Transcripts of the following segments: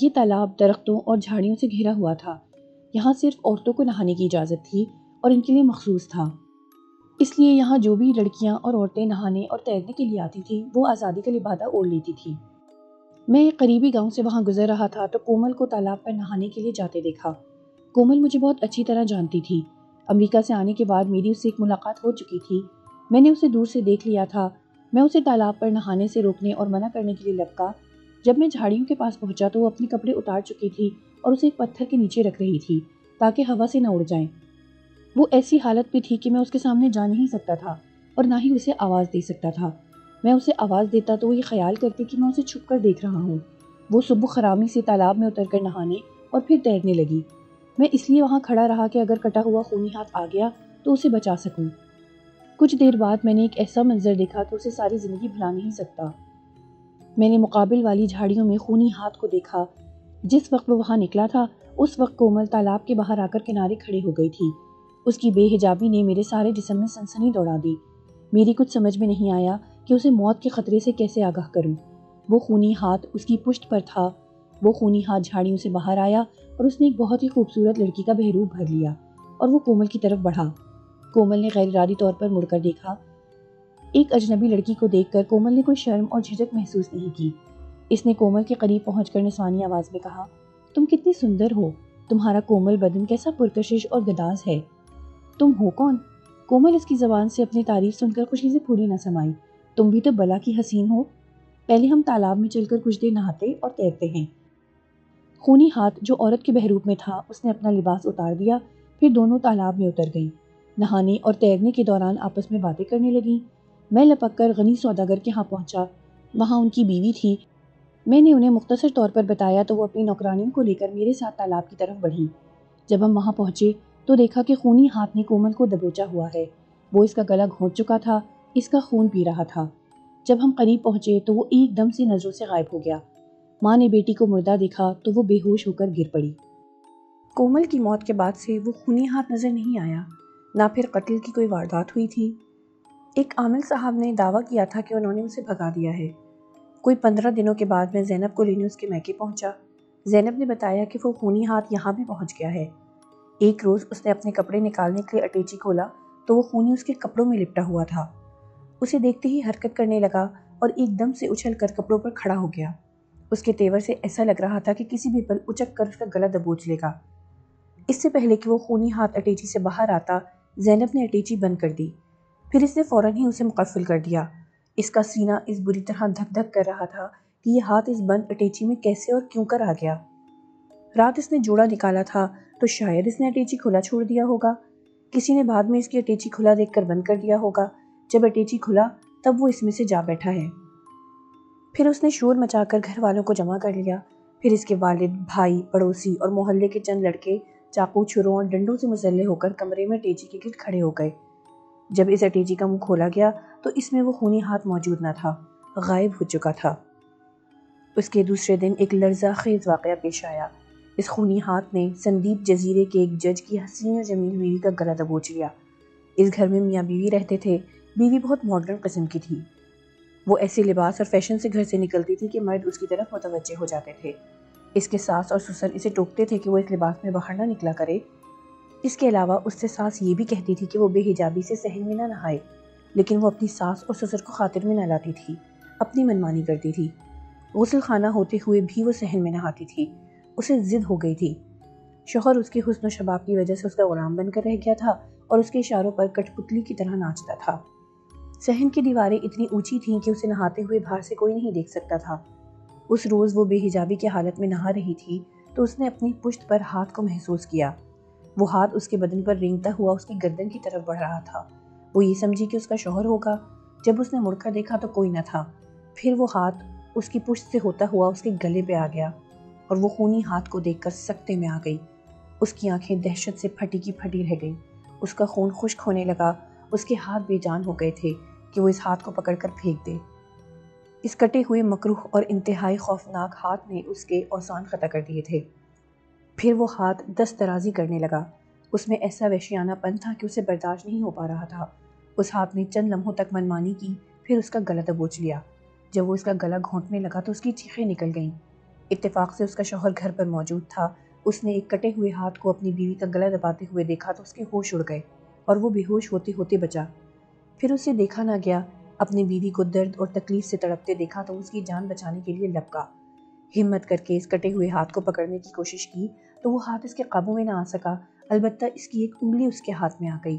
یہ تالاب درختوں اور جھاڑیوں سے گھرا ہوا تھا۔ یہاں صرف عورتوں کو نہانے کی اجازت تھی اور ان کے لیے مخصوص تھا۔ اس لیے یہاں جو بھی لڑکیاں اور عورتیں نہانے اور تیرنے کے لیے آتی تھیں وہ آزادی کا لبادہ اوڑھ لیتی تھی۔ میں ایک قریبی گاؤں سے وہاں گزر رہا تھا تو کومل کو تالاب پر نہانے کے لیے جاتے دیکھا۔ کومل مجھے بہت اچھی طرح جانتی تھی۔ امریکہ سے آنے کے بعد میری اس سے ایک ملاقات ہو چکی تھی۔ میں نے اسے دور سے دیکھ لیا تھا۔ میں اسے تالاب پر نہانے سے روکنے اور منع کرنے کے لیے لپکا۔ جب میں جھاڑیوں کے پاس پہنچا تو وہ اپنے کپڑے اتار چکی تھی اور اسے ایک پتھر کے نیچے رکھ رہی تھی تاکہ ہوا سے نہ اڑ جائیں۔ وہ ایسی حالت میں تھی کہ میں اس کے سامنے جا نہیں سکتا تھا اور نہ ہی اسے آواز دے سکتا تھا۔ میں اسے آواز دیتا تو وہ یہ خیال کرتی کہ میں اسے چھپ کر دیکھ رہا ہوں۔ وہ صبح خرامی سے تالاب میں اتر کر نہانے اور پھر تیرنے لگی۔ میں اس لیے وہاں کھڑا رہا کہ اگر کٹا ہوا خونی ہاتھ آ گیا تو اسے بچا سکوں۔ کچھ دیر بعد میں نے ایک ایسا منظر دیکھا کہ اسے ساری زندگی بھلا نہیں سکتا۔ میں نے مقابل والی جھاڑیوں میں خونی ہاتھ کو دیکھا۔ جس وقت وہ وہاں نکلا تھا اس وقت کومل تالاب کے باہر آ کر کنارے کھڑی ہو گئی تھی۔ اس کی بے حجابی نے میرے سارے جسم میں سنسنی دوڑا دی۔ میری کچھ سمجھ میں نہیں آیا کہ اسے موت کے خطرے سے کیسے آگاہ کروں۔ وہ خونی ہاتھ اس کی پشت پر تھا۔ وہ خونی ہاتھ جھاڑیوں سے باہر آیا اور اس نے ایک بہت ہی خوبصورت لڑکی کا بہروپ بھر لیا اور وہ کومل کی طرف بڑھا۔ کومل نے غیر ارادی طور پر مڑ کر دیکھا۔ ایک اجنبی لڑکی کو دیکھ کر کومل نے کوئی شرم اور جھجک محسوس نہیں کی۔ اس نے کومل کے قریب پہنچ کر نسوانی آواز میں کہا، تم کتنی سندر ہو، تمہارا کومل بدن کیسا پرکشش اور گداز ہے۔ تم ہو کون؟ کومل اس کی زبان سے اپنی تعریف سن کر خوشی سے پھولی نہ سمائی۔ تم بھی تو بلا کی حسین ہو۔ پہلے ہم تالاب میں چل کر کچھ دیر نہاتے اور تیرتے ہیں۔ خونی ہاتھ جو عورت کے بہروپ میں تھا اس نے اپنا لباس اتار دیا، پھر دونوں تالاب میں اتر گئیں۔ نہانے اور تیرنے کے دوران آپس میں باتیں کرنے لگیں۔ میں لپک کر غنی سوداگر کے ہاں پہنچا۔ وہاں ان کی بیوی تھی۔ میں نے انہیں مختصر طور پر بتایا تو وہ اپنی نوکرانیوں کو لے کر میرے ساتھ تالاب کی طرف بڑھی۔ جب ہم وہاں پہنچے تو دیکھا کہ خونی ہاتھ نے کومل کو دبوچا ہوا ہے۔ وہ اس کا گلا گھونٹ چکا تھا، اس کا خون پی رہا تھا۔ جب ہم قریب پہنچے تو وہ ایک دم سے نظروں سے غائب ہو گیا۔ ماں نے بیٹی کو مردہ دیکھا تو وہ بے ہوش ہو کر گر پڑی۔ کومل کی موت کے بعد سے وہ خونی ہاتھ نظر نہیں آیا، نہ پھر قتل کی کوئی واردات ہوئی تھی۔ ایک عامل صاحب نے دعویٰ کیا تھا کہ انہوں نے اسے بھگا دیا ہے۔ کوئی 15 دنوں کے بعد میں زینب کو لینے اس کے میکے پہنچا۔ زینب نے بتایا کہ وہ خونی ہاتھ یہاں بھی پہنچ گیا ہے۔ ایک روز اس نے اپنے کپڑے نکالنے کے لیے اٹیچی کھولا تو وہ خونی اس کے کپڑوں میں لپٹا ہوا تھا۔ اسے دیکھتے ہی حرکت کرنے لگا اور ایک دم سے اچھل کر کپڑوں پر کھڑا ہو گیا۔ اس کے تیور سے ایسا لگ رہا تھا کہ کسی بھی پل اچک کر اس کا گلا دبوچ لے گا۔ اس سے پہلے کہ وہ خونی ہاتھ اٹیچی سے باہر آتا، زینب نے اٹیچی بند کر دی۔ پھر اس نے فوراً ہی اسے مقفل کر دیا۔ اس کا سینہ اس بری طرح دھک دھک کر رہا تھا کہ یہ ہاتھ اس بند اٹیچی میں کیسے اور کیوں کر آ گیا۔ رات اس نے جوڑا نکالا تھا تو شاید اس نے اٹیچی کھلا چھوڑ دیا ہوگا۔ کسی نے بعد میں اس کی اٹیچی کھلا دیکھ کر بند کر دیا ہوگا۔ جب اٹیچی کھلا تب وہ اس میں سے جا بیٹھا ہے۔ پھر اس نے شور مچا کر گھر والوں کو جمع کر لیا۔ پھر اس کے والد، بھائی، پڑوسی اور محلے کے چند لڑکے چاقو، چھروں اور ڈنڈوں سے مسلح ہو کر کمرے میں اٹیچی کے گرد کھڑے ہو گئے۔ جب اس اٹیچی کا منہ کھولا گیا تو اس میں وہ خونی ہاتھ موجود نہ تھا، غائب ہو چکا تھا۔ اس کے دوسرے دن ایک لرزہ خیز واقعہ پیش آیا۔ اس خونی ہاتھ نے سندیپ جزیرے کے ایک جج کی حسین اور جمیل بیوی کا گلا دبوچ لیا۔ اس گھر میں میاں بیوی رہتے تھے۔ بیوی بہت ماڈرن قسم کی تھی۔ وہ ایسے لباس اور فیشن سے گھر سے نکلتی تھی کہ مرد اس کی طرف متوجہ ہو جاتے تھے۔ اس کے ساس اور سسر اسے ٹوکتے تھے کہ وہ اس لباس میں باہر نہ نکلا کرے۔ اس کے علاوہ اس سے ساس یہ بھی کہتی تھی کہ وہ بے حجابی سے صحن میں نہ نہائے، لیکن وہ اپنی ساس اور سسر کو خاطر میں نہ لاتی تھی، اپنی منمانی کرتی تھی۔ غسل خانہ ہوتے ہوئے بھی وہ صحن میں نہاتی تھی۔ اسے ضد ہو گئی تھی۔ شوہر اس کے حسن و شباب کی وجہ سے اس کا غلام بن کر رہ گیا تھا اور اس کے اشاروں پر کٹ پتلی کی طرح ناچتا تھا۔ صحن کی دیواریں اتنی اونچی تھیں کہ اسے نہاتے ہوئے باہر سے کوئی نہیں دیکھ سکتا تھا۔ اس روز وہ بے حجابی کی حالت میں نہا رہی تھی تو اس نے اپنی پشت پر ہاتھ کو محسوس کیا۔ وہ ہاتھ اس کے بدن پر رینگتا ہوا اس کی گردن کی طرف بڑھ رہا تھا۔ وہ یہ سمجھی کہ اس کا شوہر ہوگا۔ جب اس نے مڑ کر دیکھا تو کوئی نہ تھا۔ پھر وہ ہاتھ اس کی پشت سے ہوتا ہوا اس کے گلے پہ آ گیا اور وہ خونی ہاتھ کو دیکھ کر سکتے میں آ گئی۔ اس کی آنکھیں دہشت سے پھٹی کی پھٹی رہ گئیں۔ اس کا خون خشک ہونے لگا۔ اس کے ہاتھ بے جان ہو گئے تھے کہ وہ اس ہاتھ کو پکڑ کر پھینک دے۔ اس کٹے ہوئے مکروہ اور انتہائی خوفناک ہاتھ نے اس کے اوزان خطا کر دیے تھے۔ پھر وہ ہاتھ دست درازی کرنے لگا۔ اس میں ایسا وحشیانہ پن تھا کہ اسے برداشت نہیں ہو پا رہا تھا۔ اس ہاتھ نے چند لمحوں تک منمانی کی، پھر اس کا گلا دبوچ لیا۔ جب وہ اس کا گلا گھونٹنے لگا تو اس کی چیخیں نکل گئیں۔ اتفاق سے اس کا شوہر گھر پر موجود تھا۔ اس نے ایک کٹے ہوئے ہاتھ کو اپنی بیوی کا گلا دباتے ہوئے دیکھا تو اس کے ہوش اڑ گئے اور وہ بے ہوش ہوتے ہوتے بچا۔ پھر اسے دیکھا نہ گیا۔ اپنی بیوی کو درد اور تکلیف سے تڑپتے دیکھا تو اس کی جان بچانے کے لیے لپکا۔ ہمت کر کے اس کٹے ہوئے ہاتھ کو پکڑنے کی کوشش کی تو وہ ہاتھ اس کے قابو میں نہ آ سکا، البتہ اس کی ایک انگلی اس کے ہاتھ میں آ گئی۔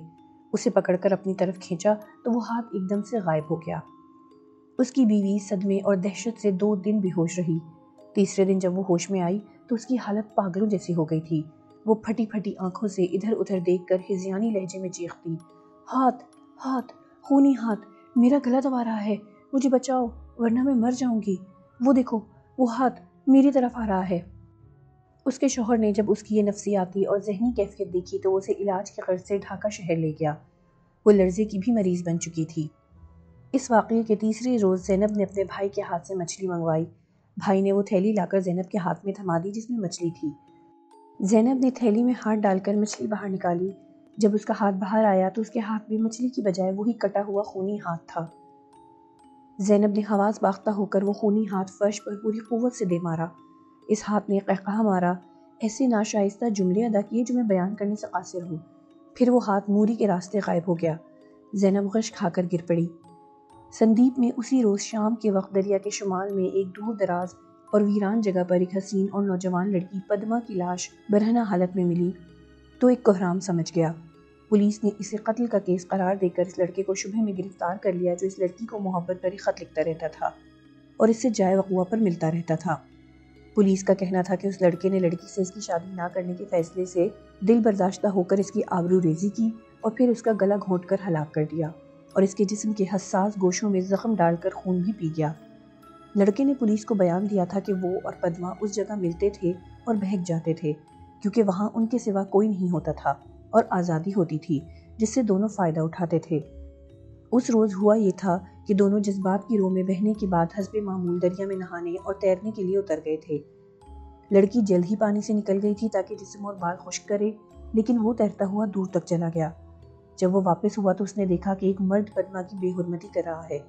اسے پکڑ کر اپنی طرف کھینچا تو وہ ہاتھ ایک دم سے غائب ہو گیا۔ اس کی بیوی صدمے اور دہشت سے 2 دن بے ہوش رہی۔ تیسرے دن جب وہ ہوش میں آئی تو اس کی حالت پاگلوں جیسی ہو گئی تھی۔ وہ پھٹی پھٹی آنکھوں سے ادھر ادھر دیکھ کر ہذیانی لہجے میں چیختی، ہاتھ ہاتھ خونی ہاتھ، میرا گلا دبا رہا ہے، مجھے بچاؤ ورنہ میں مر جاؤں گی، وہ دیکھو وہ ہاتھ میری طرف آ رہا ہے۔ اس کے شوہر نے جب اس کی یہ نفسیاتی اور ذہنی کیفیت دیکھی تو اسے علاج کے غرض سے ڈھاکہ شہر لے گیا۔ وہ لرزے کی بھی مریض بن چکی تھی۔ اس واقعے کے تیسرے روز زینب نے اپنے بھائی کے ہاتھ سے مچھلی منگوائی۔ بھائی نے وہ تھیلی لا کر زینب کے ہاتھ میں تھما دی جس میں مچھلی تھی۔ زینب نے تھیلی میں ہاتھ ڈال کر مچھلی باہر نکالی۔ جب اس کا ہاتھ باہر آیا تو اس کے ہاتھ میں مچھلی کی بجائے وہی کٹا ہوا خونی ہاتھ تھا۔ زینب نے حواس باختہ ہو کر وہ خونی ہاتھ فرش پر پوری قوت سے دے مارا۔ اس ہاتھ نے قہقہا مارا، ایسے ناشائستہ جملے ادا کیے جو میں بیان کرنے سے قاصر ہوں۔ پھر وہ ہاتھ موری کے راستے غائب ہو گیا۔ زینب غش کھا کر گر پڑی۔ سندیپ میں اسی روز شام کے وقت دریا کے شمال میں ایک دور دراز اور ویران جگہ پر ایک حسین اور نوجوان لڑکی پدما کی لاش برہنہ حالت میں ملی تو ایک کوہرام سمجھ گیا۔ پولیس نے اسے قتل کا کیس قرار دے کر اس لڑکے کو شبہ میں گرفتار کر لیا جو اس لڑکی کو محبت بھری خط لکھتا رہتا تھا اور اس سے جائے وقوع پر ملتا رہتا تھا۔ پولیس کا کہنا تھا کہ اس لڑکے نے لڑکی سے اس کی شادی نہ کرنے کے فیصلے سے دل برداشتہ ہو کر اس کی آبرو ریزی کی اور پھر اس کا گلا گھونٹ کر ہلاک کر دیا اور اس کے جسم کے حساس گوشوں میں زخم ڈال کر خون بھی پی گیا۔ لڑکے نے پولیس کو بیان دیا تھا کہ وہ اور پدما اس جگہ ملتے تھے اور بہک جاتے تھے کیونکہ وہاں ان کے سوا کوئی نہیں ہوتا تھا اور آزادی ہوتی تھی جس سے دونوں فائدہ اٹھاتے تھے۔ اس روز ہوا یہ تھا کہ دونوں جذبات کی رو میں بہنے کے بعد حسب معمول دریا میں نہانے اور تیرنے کے لیے اتر گئے تھے۔ لڑکی جلد ہی پانی سے نکل گئی تھی تاکہ جسم اور بال خشک کرے، لیکن وہ تیرتا ہوا دور تک چلا گیا۔ جب وہ واپس ہوا تو اس نے دیکھا کہ ایک مرد پدما کی بے حرمتی کر رہا ہے۔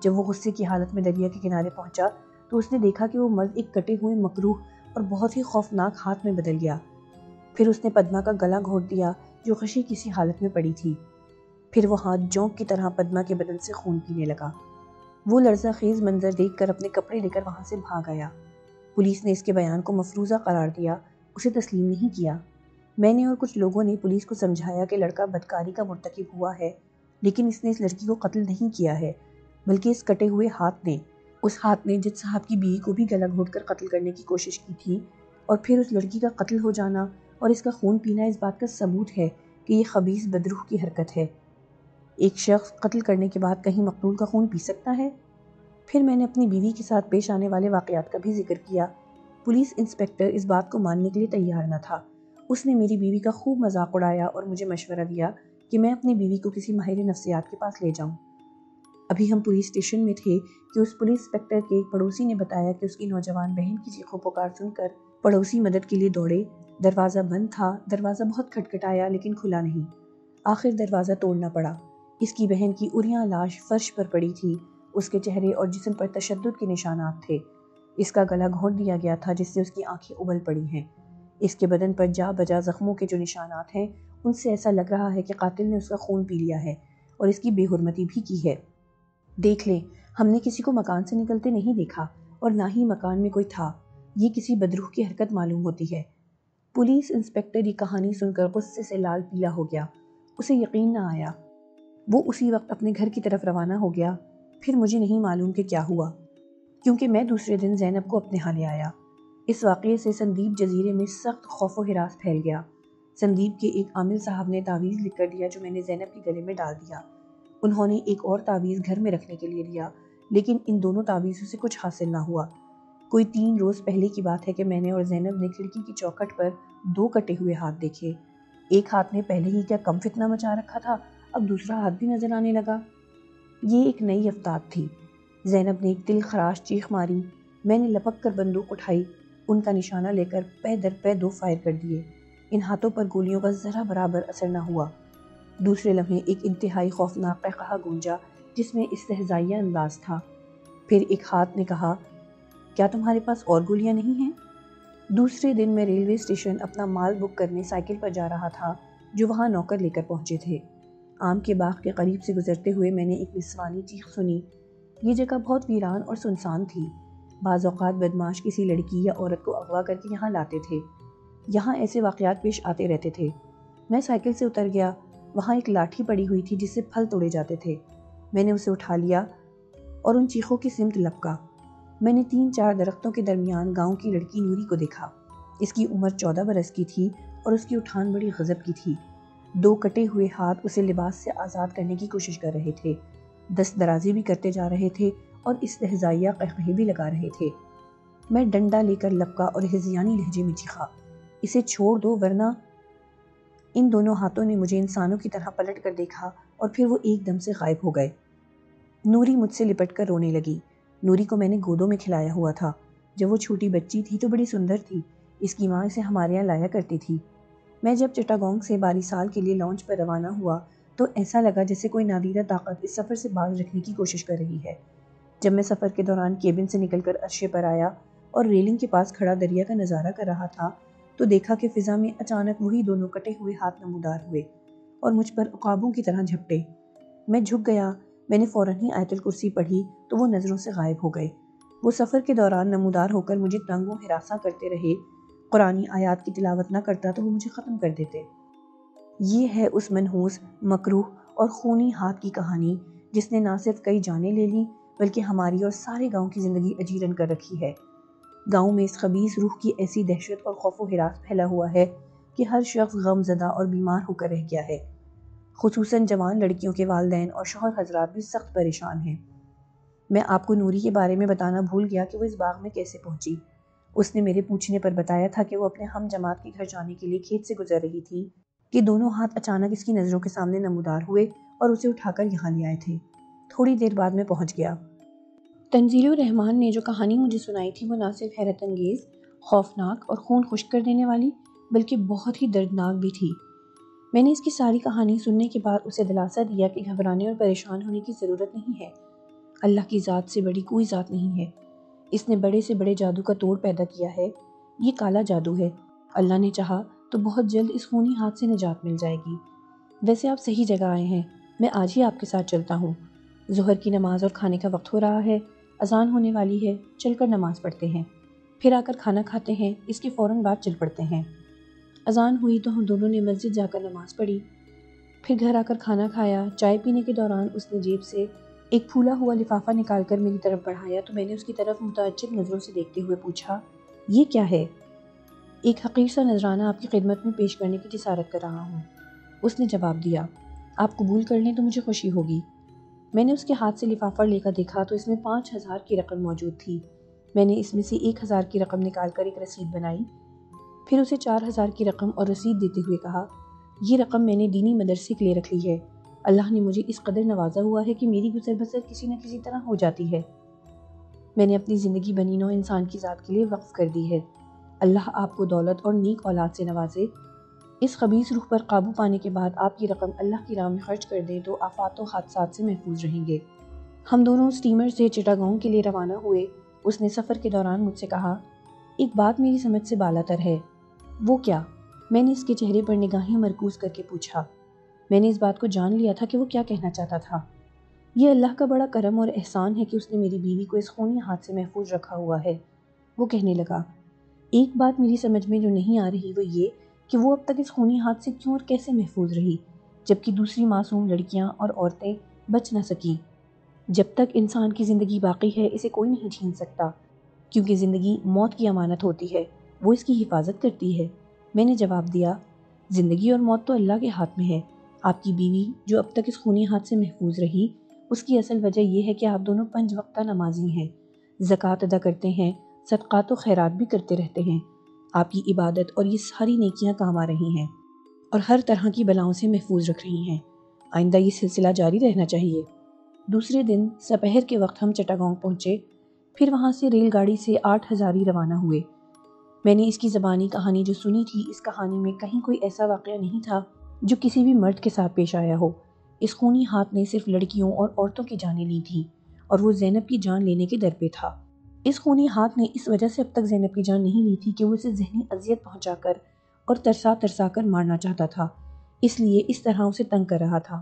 جب وہ غصے کی حالت میں دریا کے کنارے پہنچا تو اس نے دیکھا کہ وہ مرد ایک کٹے ہوئے مکروہ اور بہت ہی خوفناک ہاتھ میں بدل گیا۔ پھر اس نے پدما کا گلا گھونٹ دیا جو غشی کسی حالت میں پڑی تھی۔ پھر وہ ہاتھ جونک کی طرح پدما کے بدن سے خون پینے لگا۔ وہ لرزہ خیز منظر دیکھ کر اپنے کپڑے لے کر وہاں سے بھاگ آیا۔ پولیس نے اس کے بیان کو مفروضہ قرار دیا، اسے تسلیم نہیں کیا۔ میں نے اور کچھ لوگوں نے پولیس کو سمجھایا کہ لڑکا بدکاری کا مرتکب ہوا ہے، لیکن اس نے اس لڑکی کو قتل نہیں کیا ہے بلکہ اس کٹے ہوئے ہاتھ نے، اس ہاتھ نے جج صاحب کی بیوی کو بھی گلا گھونٹ کر قتل کرنے کی کوشش کی تھی، اور پھر اس لڑکی کا قتل ہو جانا اور اس کا خون پینا اس بات کا ثبوت ہے کہ یہ خبیث بدروح کی حرکت ہے۔ ایک شخص قتل کرنے کے بعد کہیں مقتول کا خون پی سکتا ہے؟ پھر میں نے اپنی بیوی کے ساتھ پیش آنے والے واقعات کا بھی ذکر کیا۔ پولیس انسپکٹر اس بات کو ماننے کے لیے تیار نہ تھا۔ اس نے میری بیوی کا خوب مذاق اڑایا اور مجھے مشورہ دیا کہ میں اپنی بیوی کو کسی ماہر نفسیات کے پاس لے جاؤں۔ ابھی ہم پولیس اسٹیشن میں تھے کہ اس پولیس انسپکٹر کے ایک پڑوسی نے بتایا کہ اس کی نوجوان بہن کی چیخ و پکار سن کر پڑوسی مدد کے لیے دوڑے۔ دروازہ بند تھا، دروازہ بہت کھٹکھٹایا لیکن کھلا نہیں۔ آخر دروازہ توڑنا پڑا۔ اس کی بہن کی عریاں لاش فرش پر پڑی تھی، اس کے چہرے اور جسم پر تشدد کے نشانات تھے۔ اس کا گلا گھونٹ دیا گیا تھا جس سے اس کی آنکھیں ابل پڑی ہیں۔ اس کے بدن پر جا بجا زخموں کے جو نشانات ہیں ان سے ایسا لگ رہا ہے کہ قاتل نے اس کا خون پی لیا ہے اور اس کی بے حرمتی بھی کی ہے۔ دیکھ لیں، ہم نے کسی کو مکان سے نکلتے نہیں دیکھا اور نہ ہی مکان میں کوئی تھا، یہ کسی بدروح کی حرکت معلوم ہوتی ہے۔ پولیس انسپکٹر یہ کہانی سن کر غصے سے لال پیلا ہو گیا، اسے یقین نہ آیا۔ وہ اسی وقت اپنے گھر کی طرف روانہ ہو گیا۔ پھر مجھے نہیں معلوم کہ کیا ہوا، کیونکہ میں دوسرے دن زینب کو اپنے ہاں لے آیا۔ اس واقعے سے سندیپ جزیرے میں سخت خوف و ہراس پھیل گیا۔ سندیپ کے ایک عامل صاحب نے تعویذ لکھ کر دیا جو میں نے زینب کے گلے میں ڈال دیا۔ انہوں نے ایک اور تعویذ گھر میں رکھنے کے لیے دیا، لیکن ان دونوں تعویذوں سے کچھ حاصل نہ ہوا۔ کوئی 3 روز پہلے کی بات ہے کہ میں نے اور زینب نے کھڑکی کی چوکھٹ پر 2 کٹے ہوئے ہاتھ دیکھے۔ ایک ہاتھ نے پہلے ہی کیا کم فتنہ مچا رکھا تھا، اب دوسرا ہاتھ بھی نظر آنے لگا۔ یہ ایک نئی افتاد تھی۔ زینب نے ایک دل خراش چیخ ماری۔ میں نے لپک کر بندوق اٹھائی، ان کا نشانہ لے کر پے در پے 2 فائر کر دیے۔ ان ہاتھوں پر گولیوں کا ذرا برابر اثر نہ ہوا۔ دوسرے لمحے ایک انتہائی خوفناک قہقہا گونجا جس میں استہزائیہ انداز تھا۔ پھر ایک ہاتھ نے کہا، کیا تمہارے پاس اور گولیاں نہیں ہیں؟ دوسرے دن میں ریلوے اسٹیشن اپنا مال بک کرنے سائیکل پر جا رہا تھا جو وہاں نوکر لے کر پہنچے تھے۔ آم کے باغ کے قریب سے گزرتے ہوئے میں نے ایک نسوانی چیخ سنی۔ یہ جگہ بہت ویران اور سنسان تھی۔ بعض اوقات بدماش کسی لڑکی یا عورت کو اغوا کر کے یہاں لاتے تھے۔ یہاں ایسے واقعات پیش آتے رہتے تھے۔ میں سائیکل سے اتر گیا۔ وہاں ایک لاٹھی پڑی ہوئی تھی جس سے پھل توڑے جاتے تھے۔ میں نے اسے اٹھا لیا اور ان چیخوں کی سمت لپکا۔ میں نے 3-4 درختوں کے درمیان گاؤں کی لڑکی نوری کو دیکھا۔ اس کی عمر 14 برس کی تھی اور اس کی اٹھان بڑی غضب کی تھی۔ 2 کٹے ہوئے ہاتھ اسے لباس سے آزاد کرنے کی کوشش کر رہے تھے، دست درازی بھی کرتے جا رہے تھے اور استہزائیہ قہقہے بھی لگا رہے تھے۔ میں ڈنڈا لے کر لپکا اور ہذیانی لہجے میں چیخا، اسے چھوڑ دو ورنہ۔ ان دونوں ہاتھوں نے مجھے انسانوں کی طرح پلٹ کر دیکھا اور پھر وہ ایک دم سے غائب ہو گئے۔ نوری مجھ سے لپٹ کر رونے لگی۔ نوری کو میں نے گودوں میں کھلایا ہوا تھا۔ جب وہ چھوٹی بچی تھی تو بڑی سندر تھی۔ اس کی ماں اسے ہمارے یہاں لایا کرتی تھی۔ میں جب چٹاگانگ سے 12 سال کے لیے لانچ پر روانہ ہوا تو ایسا لگا جیسے کوئی نادیدہ طاقت اس سفر سے باز رکھنے کی کوشش کر رہی ہے۔ جب میں سفر کے دوران کیبن سے نکل کر عرشے پر آیا اور ریلنگ کے پاس کھڑا دریا کا نظارہ کر رہا تھا تو دیکھا کہ فضا میں اچانک وہی دونوں کٹے ہوئے ہاتھ نمودار ہوئے اور مجھ پر عقابوں کی طرح جھپٹے۔ میں جھک گیا۔ میں نے فوراً ہی آیت الکرسی پڑھی تو وہ نظروں سے غائب ہو گئے۔ وہ سفر کے دوران نمودار ہو کر مجھے تنگ و ہراساں کرتے رہے۔ قرآنی آیات کی تلاوت نہ کرتا تو وہ مجھے ختم کر دیتے۔ یہ ہے اس منحوس، مکروہ اور خونی ہاتھ کی کہانی جس نے نہ صرف کئی جانیں لے لیں بلکہ ہماری اور سارے گاؤں کی زندگی اجیرن کر رکھی ہے۔ گاؤں میں اس خبیث روح کی ایسی دہشت اور خوف و ہراس پھیلا ہوا ہے کہ ہر شخص غم زدہ اور بیمار ہو کر رہ گیا ہے۔ خصوصاً جوان لڑکیوں کے والدین اور شوہر حضرات بھی سخت پریشان ہیں۔ میں آپ کو نوری کے بارے میں بتانا بھول گیا کہ وہ اس باغ میں کیسے پہنچی۔ اس نے میرے پوچھنے پر بتایا تھا کہ وہ اپنے ہم جماعت کے گھر جانے کے لیے کھیت سے گزر رہی تھی کہ دونوں ہاتھ اچانک اس کی نظروں کے سامنے نمودار ہوئے اور اسے اٹھا کر یہاں لے آئے تھے۔ تھوڑی دیر بعد میں پہنچ گیا۔ تنزیل الرحمان نے جو کہانی مجھے سنائی تھی وہ نہ صرف حیرت انگیز، خوفناک اور خون خشک کر دینے والی بلکہ بہت ہی دردناک بھی تھی۔ میں نے اس کی ساری کہانی سننے کے بعد اسے دلاسا دیا کہ گھبرانے اور پریشان ہونے کی ضرورت نہیں ہے۔ اللہ کی ذات سے بڑی کوئی ذات نہیں ہے۔ اس نے بڑے سے بڑے جادو کا توڑ پیدا کیا ہے۔ یہ کالا جادو ہے۔ اللہ نے چاہا تو بہت جلد اس خونی ہاتھ سے نجات مل جائے گی۔ ویسے آپ صحیح جگہ آئے ہیں۔ میں آج ہی آپ کے ساتھ چلتا ہوں۔ ظہر کی نماز اور کھانے کا وقت ہو رہا ہے۔ اذان ہونے والی ہے۔ چل کر نماز پڑھتے ہیں، پھر آ کر کھانا کھاتے ہیں، اس کے فوراً بعد چل پڑتے ہیں۔ اذان ہوئی تو ہم دونوں نے مسجد جا کر نماز پڑھی، پھر گھر آ کر کھانا کھایا۔ چائے پینے کے دوران اس نے جیب سے ایک پھولا ہوا لفافہ نکال کر میری طرف بڑھایا تو میں نے اس کی طرف متعجب نظروں سے دیکھتے ہوئے پوچھا، یہ کیا ہے؟ ایک حقیر سا نذرانہ آپ کی خدمت میں پیش کرنے کی جسارت کر رہا ہوں، اس نے جواب دیا۔ آپ قبول کر لیں تو مجھے خوشی ہوگی۔ میں نے اس کے ہاتھ سے لفافہ لے کر دیکھا تو اس میں 5000 کی رقم موجود تھی۔ میں نے اس میں سے 1000 کی رقم نکال کر ایک رسید بنائی، پھر اسے 4000 کی رقم اور رسید دیتے ہوئے کہا، یہ رقم میں نے دینی مدرسے کے لیے رکھ لی ہے۔ اللہ نے مجھے اس قدر نوازا ہوا ہے کہ میری گزر بسر کسی نہ کسی طرح ہو جاتی ہے۔ میں نے اپنی زندگی بنی نوع انسان کی ذات کے لیے وقف کر دی ہے۔ اللہ آپ کو دولت اور نیک اولاد سے نوازے۔ اس خبیث روح پر قابو پانے کے بعد آپ یہ رقم اللہ کی راہ میں خرچ کر دیں تو آفات و حادثات سے محفوظ رہیں گے۔ ہم دونوں اسٹیمر سے چٹاگانگ کے لیے روانہ ہوئے۔ اس نے سفر کے دوران مجھ سے کہا، ایک بات میری سمجھ سے بالاتر ہے۔ وہ کیا؟ میں نے اس کے چہرے پر نگاہیں مرکوز کر کے پوچھا۔ میں نے اس بات کو جان لیا تھا کہ وہ کیا کہنا چاہتا تھا۔ یہ اللہ کا بڑا کرم اور احسان ہے کہ اس نے میری بیوی کو اس خونی ہاتھ سے محفوظ رکھا ہوا ہے۔ وہ کہنے لگا، ایک بات میری سمجھ میں جو نہیں آ رہی وہ یہ کہ وہ اب تک اس خونی ہاتھ سے کیوں اور کیسے محفوظ رہی جبکہ دوسری معصوم لڑکیاں اور عورتیں بچ نہ سکیں۔ جب تک انسان کی زندگی باقی ہے اسے کوئی نہیں چھین سکتا، کیونکہ زندگی موت کی امانت ہوتی ہے، وہ اس کی حفاظت کرتی ہے۔ میں نے جواب دیا، زندگی اور موت تو اللہ کے ہاتھ میں ہے۔ آپ کی بیوی جو اب تک اس خونی ہاتھ سے محفوظ رہی اس کی اصل وجہ یہ ہے کہ آپ دونوں 5 وقتہ نمازی ہیں، زکوٰۃ ادا کرتے ہیں، صدقات و خیرات بھی کرتے رہتے ہیں۔ آپ کی عبادت اور یہ ساری نیکیاں کام آ رہی ہیں اور ہر طرح کی بلاؤں سے محفوظ رکھ رہی ہیں۔ آئندہ یہ سلسلہ جاری رہنا چاہیے۔ دوسرے دن سپہر کے وقت ہم چٹاگانگ پہنچے، پھر وہاں سے ریل گاڑی سے 8 ہزاری روانہ ہوئے۔ میں نے اس کی زبانی کہانی جو سنی تھی، اس کہانی میں کہیں کوئی ایسا واقعہ نہیں تھا جو کسی بھی مرد کے ساتھ پیش آیا ہو۔ اس خونی ہاتھ نے صرف لڑکیوں اور عورتوں کی جانیں لی تھیں اور وہ زینب کی جان لینے کے در پہ تھا۔ اس خونی ہاتھ نے اس وجہ سے اب تک زینب کی جان نہیں لی تھی کہ وہ اسے ذہنی اذیت پہنچا کر اور ترسا ترسا کر مارنا چاہتا تھا، اس لیے اس طرح اسے تنگ کر رہا تھا،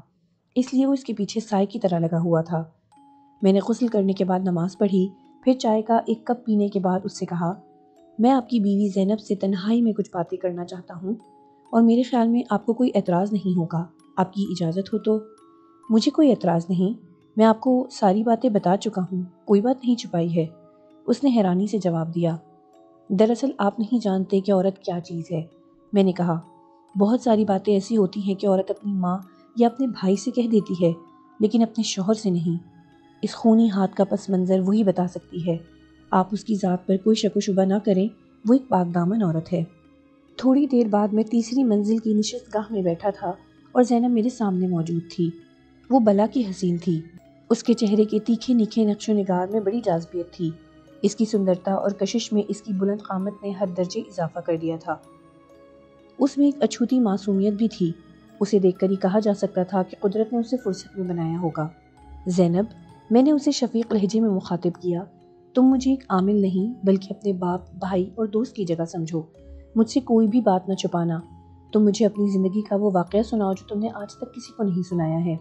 اس لیے وہ اس کے پیچھے سائے کی طرح لگا ہوا تھا۔ میں نے غسل کرنے کے بعد نماز پڑھی، پھر چائے کا ایک کپ پینے کے بعد اس سے کہا، میں آپ کی بیوی زینب سے تنہائی میں کچھ باتیں کرنا چاہتا ہوں، اور میرے خیال میں آپ کو کوئی اعتراض نہیں ہوگا، آپ کی اجازت ہو تو؟ مجھے کوئی اعتراض نہیں، میں آپ کو ساری باتیں بتا چکا ہوں، کوئی بات نہیں چھپائی ہے، اس نے حیرانی سے جواب دیا۔ دراصل آپ نہیں جانتے کہ عورت کیا چیز ہے، میں نے کہا۔ بہت ساری باتیں ایسی ہوتی ہیں کہ عورت اپنی ماں یا اپنے بھائی سے کہہ دیتی ہے، لیکن اپنے شوہر سے نہیں۔ اس خونی ہاتھ کا پس منظر وہی بتا سکتی ہے۔ آپ اس کی ذات پر کوئی شک و شبہ نہ کریں، وہ ایک پاک دامن عورت ہے۔ تھوڑی دیر بعد میں تیسری منزل کی نشست گاہ میں بیٹھا تھا اور زینب میرے سامنے موجود تھی۔ وہ بلا کی حسین تھی، اس کے چہرے کے تیکھے نکھے نقش و نگار میں بڑی جاذبیت تھی، اس کی سندرتا اور کشش میں اس کی بلند قامت نے ہر درجے اضافہ کر دیا تھا۔ اس میں ایک اچھوتی معصومیت بھی تھی، اسے دیکھ کر ہی کہا جا سکتا تھا کہ قدرت نے اسے فرصت میں بنایا ہوگا۔ زینب، میں نے اسے شفیق لہجے میں مخاطب کیا، تم مجھے ایک عامل نہیں بلکہ اپنے باپ، بھائی اور دوست کی جگہ سمجھو، مجھ سے کوئی بھی بات نہ چھپانا، تم مجھے اپنی زندگی کا وہ واقعہ سناؤ جو تم نے آج تک کسی کو نہیں سنایا ہے،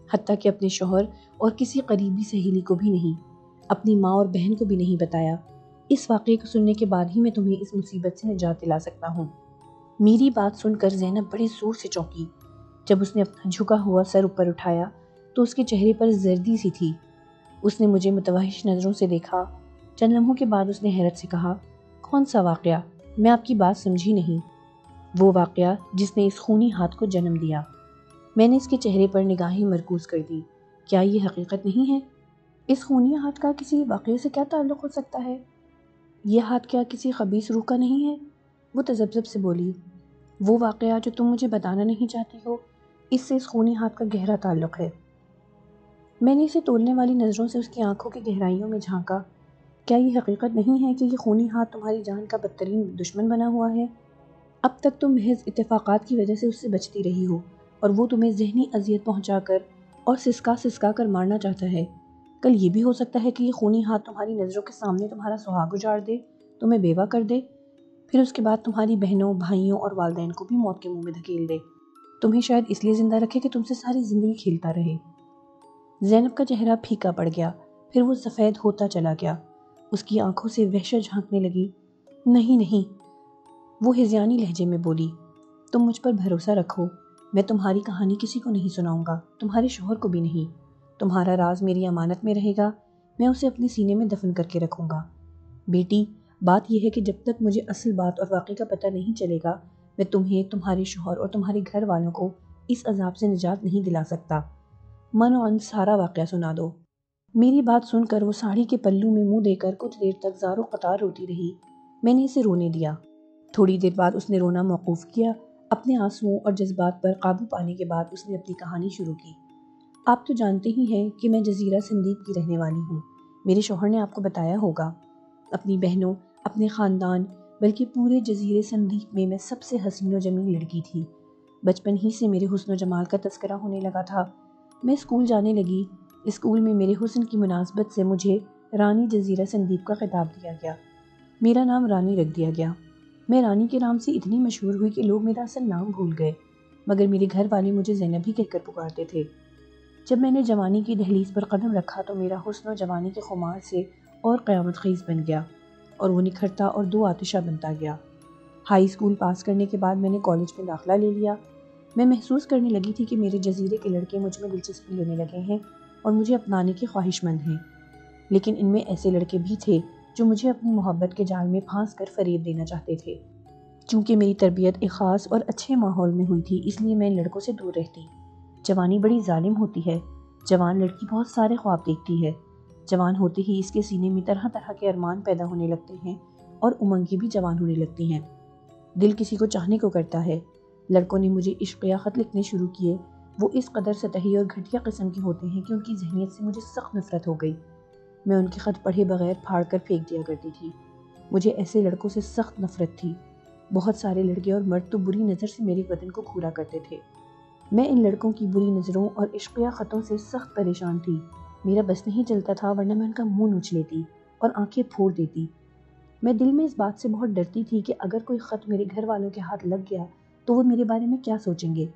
حتیٰ کہ اپنے شوہر اور کسی قریبی سہیلی کو بھی نہیں، اپنی ماں اور بہن کو بھی نہیں بتایا۔ اس واقعے کو سننے کے بعد ہی میں تمہیں اس مصیبت سے نجات دلا سکتا ہوں۔ میری بات سن کر زینب بڑے زور سے چونکی۔ جب اس نے اپنا جھکا ہوا سر اوپر اٹھایا تو اس کے چہرے پر زردی سی تھی۔ اس نے مجھے متوحش نظروں سے دیکھا۔ چند لمحوں کے بعد اس نے حیرت سے کہا، کون سا واقعہ؟ میں آپ کی بات سمجھی نہیں۔ وہ واقعہ جس نے اس خونی ہاتھ کو جنم دیا۔ میں نے اس کے چہرے پر نگاہیں مرکوز کر دی۔ کیا یہ حقیقت نہیں ہے؟ اس خونی ہاتھ کا کسی واقعے سے کیا تعلق ہو سکتا ہے؟ یہ ہاتھ کیا کسی خبیث روح کا نہیں ہے؟ وہ تذبذب سے بولی۔ وہ واقعہ جو تم مجھے بتانا نہیں چاہتی ہو، اس سے اس خونی ہاتھ کا گہرا تعلق ہے۔ میں نے اسے تولنے والی نظروں سے اس کی آنکھوں کی گہرائیوں میں جھانکا۔ کیا یہ حقیقت نہیں ہے کہ یہ خونی ہاتھ تمہاری جان کا بدترین دشمن بنا ہوا ہے؟ اب تک تم محض اتفاقات کی وجہ سے اس سے بچتی رہی ہو، اور وہ تمہیں ذہنی اذیت پہنچا کر اور سسکا سسکا کر مارنا چاہتا ہے۔ کل یہ بھی ہو سکتا ہے کہ یہ خونی ہاتھ تمہاری نظروں کے سامنے تمہارا سہاگ اجاڑ دے، تمہیں بیوہ کر دے، پھر اس کے بعد تمہاری بہنوں، بھائیوں اور والدین کو بھی موت کے منہ میں دھکیل دے، تمہیں شاید اس لیے زندہ رکھے کہ تم سے ساری زندگی کھیلتا رہے۔ زینب کا چہرہ پھیکا پڑ گیا، پھر وہ سفید ہوتا چلا گیا، اس کی آنکھوں سے وحشت جھانکنے لگی۔ نہیں نہیں، وہ ہذیانی لہجے میں بولی، تم مجھ پر بھروسہ رکھو، میں تمہاری کہانی کسی کو نہیں سناؤں گا، تمہارے شوہر کو بھی نہیں، تمہارا راز میری امانت میں رہے گا، میں اسے اپنے سینے میں دفن کر کے رکھوں گا۔ بیٹی، بات یہ ہے کہ جب تک مجھے اصل بات اور واقعے کا پتہ نہیں چلے گا، میں تمہیں، تمہارے شوہر اور تمہارے گھر والوں کو اس عذاب سے نجات نہیں دلا سکتا۔ من و عن سارا واقعہ سنا دو۔ میری بات سن کر وہ ساڑی کے پلو میں منہ دے کر کچھ دیر تک زار و قطار روتی رہی۔ میں نے اسے رونے دیا۔ تھوڑی دیر بعد اس نے رونا موقوف کیا۔ اپنے آنسوؤں اور جذبات پر قابو پانے کے بعد اس نے اپنی کہانی شروع کی۔ آپ تو جانتے ہی ہیں کہ میں جزیرہ سندیپ کی رہنے والی ہوں، میرے شوہر نے آپ کو بتایا ہوگا۔ اپنی بہنوں، اپنے خاندان، بلکہ پورے جزیرے سندیپ میں میں سب سے حسین و جمیل لڑکی تھی۔ بچپن ہی سے میرے حسن و جمال کا تذکرہ ہونے لگا تھا۔ میں اسکول جانے لگی، اسکول میں میرے حسن کی مناسبت سے مجھے رانی جزیرہ سندیپ کا خطاب دیا گیا، میرا نام رانی رکھ دیا گیا۔ میں رانی کے نام سے اتنی مشہور ہوئی کہ لوگ میرا اصل نام بھول گئے، مگر میرے گھر والے مجھے زینب ہی کہہ کر پکارتے تھے۔ جب میں نے جوانی کی دہلیز پر قدم رکھا تو میرا حسن و جوانی کے خمار سے اور قیامت خیز بن گیا، اور وہ نکھرتا اور دو آتشہ بنتا گیا۔ ہائی اسکول پاس کرنے کے بعد میں نے کالج میں داخلہ لے لیا۔ میں محسوس کرنے لگی تھی کہ میرے جزیرے کے لڑکے مجھ میں دلچسپی لینے لگے ہیں اور مجھے اپنانے کے خواہش مند ہیں، لیکن ان میں ایسے لڑکے بھی تھے جو مجھے اپنی محبت کے جال میں پھانس کر فریب دینا چاہتے تھے۔ چونکہ میری تربیت ایک خاص اور اچھے ماحول میں ہوئی تھی، اس لیے میں ان لڑکوں سے دور رہتی۔ جوانی بڑی ظالم ہوتی ہے، جوان لڑکی بہت سارے خواب دیکھتی ہے، جوان ہوتے ہی اس کے سینے میں طرح طرح کے ارمان پیدا ہونے لگتے ہیں اور امنگیں بھی جوان ہونے لگتی ہیں۔ دل کسی کو چاہنے کو کرتا ہے۔ لڑکوں نے مجھے عشقیہ خط لکھنے شروع کیے، وہ اس قدر سطحی اور گھٹیا قسم کے ہوتے ہیں کہ ان کی ذہنیت سے مجھے سخت نفرت ہو گئی۔ میں ان کے خط پڑھے بغیر پھاڑ کر پھینک دیا کرتی تھی۔ مجھے ایسے لڑکوں سے سخت نفرت تھی۔ بہت سارے لڑکے اور مرد تو بری نظر سے میرے بدن کو گھورا کرتے تھے۔ میں ان لڑکوں کی بری نظروں اور عشقیہ خطوں سے سخت پریشان تھی۔ میرا بس نہیں چلتا تھا ورنہ میں ان کا منہ نوچ لیتی۔ اور آنکھیں پھوڑ دیتی۔ میں دل میں اس بات سے بہت ڈرتی تھی کہ اگر کوئی خط میرے گھر والوں کے ہاتھ لگ گیا تو وہ میرے بارے میں کیا سوچیں گے۔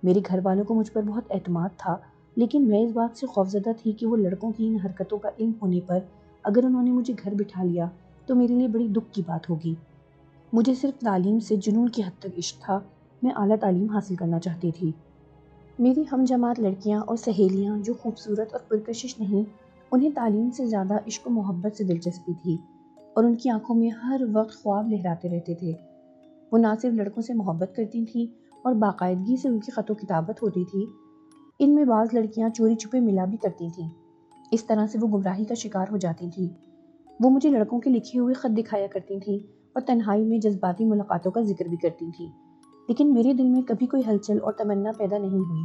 میرے گھر والوں کو مجھ پر بہت اعتماد تھا، لیکن میں اس بات سے خوفزدہ تھی کہ وہ لڑکوں کی ان حرکتوں کا علم ہونے پر اگر انہوں نے مجھے گھر بٹھا لیا تو میرے لیے بڑی دکھ کی بات ہوگی۔ مجھے صرف تعلیم سے جنون کی حد تک عشق تھا، میں اعلیٰ تعلیم حاصل کرنا چاہتی تھی۔ میری ہم جماعت لڑکیاں اور سہیلیاں جو خوبصورت اور پرکشش نہیں، انہیں تعلیم سے زیادہ عشق و محبت سے دلچسپی تھی اور ان کی آنکھوں میں ہر وقت خواب لہراتے رہتے تھے۔ وہ نہ صرف لڑکوں سے محبت کرتی تھیں اور باقاعدگی سے ان کی خط و کتابت ہوتی تھی، ان میں بعض لڑکیاں چوری چھپے ملا بھی کرتی تھیں۔ اس طرح سے وہ گمراہی کا شکار ہو جاتی تھیں۔ وہ مجھے لڑکوں کے لکھے ہوئے خط دکھایا کرتی تھیں اور تنہائی میں جذباتی ملاقاتوں کا ذکر بھی کرتی تھیں، لیکن میرے دل میں کبھی کوئی ہلچل اور تمنا پیدا نہیں ہوئی،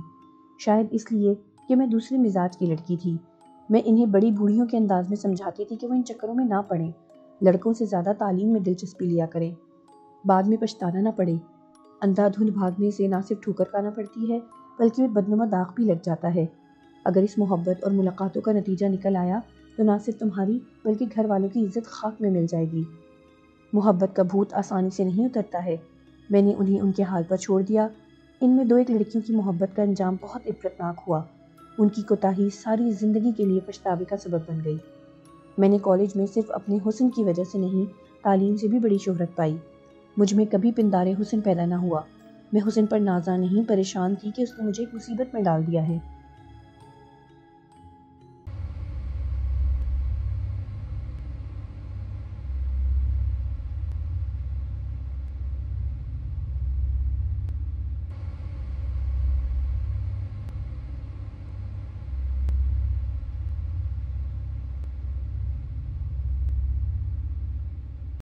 شاید اس لیے کہ میں دوسرے مزاج کی لڑکی تھی۔ میں انہیں بڑی بوڑھیوں کے انداز میں سمجھاتی تھی کہ وہ ان چکروں میں نہ پڑیں، لڑکوں سے زیادہ تعلیم میں دلچسپی لیا کریں، بعد میں پچھتانا نہ پڑے۔ اندھا دھند بھاگنے سے نہ صرف ٹھوکر کھانا پڑتی ہے بلکہ بدنما داغ بھی لگ جاتا ہے۔ اگر اس محبت اور ملاقاتوں کا نتیجہ نکل آیا تو نہ صرف تمہاری بلکہ گھر والوں کی عزت خاک میں مل جائے گی۔ محبت کا بھوت آسانی سے نہیں اترتا ہے۔ میں نے انہیں ان کے حال پر چھوڑ دیا۔ ان میں دو ایک لڑکیوں کی محبت کا انجام بہت عبرتناک ہوا۔ ان کی کوتاہی ساری زندگی کے لیے پچھتاوے کا سبب بن گئی۔ میں نے کالج میں صرف اپنے حسن کی وجہ سے نہیں، تعلیم سے بھی بڑی شہرت پائی۔ مجھ میں کبھی پندار حسن پیدا نہ ہوا۔ میں حسن پر نازاں نہیں، پریشان تھی کہ اس نے مجھے ایک مصیبت میں ڈال دیا ہے۔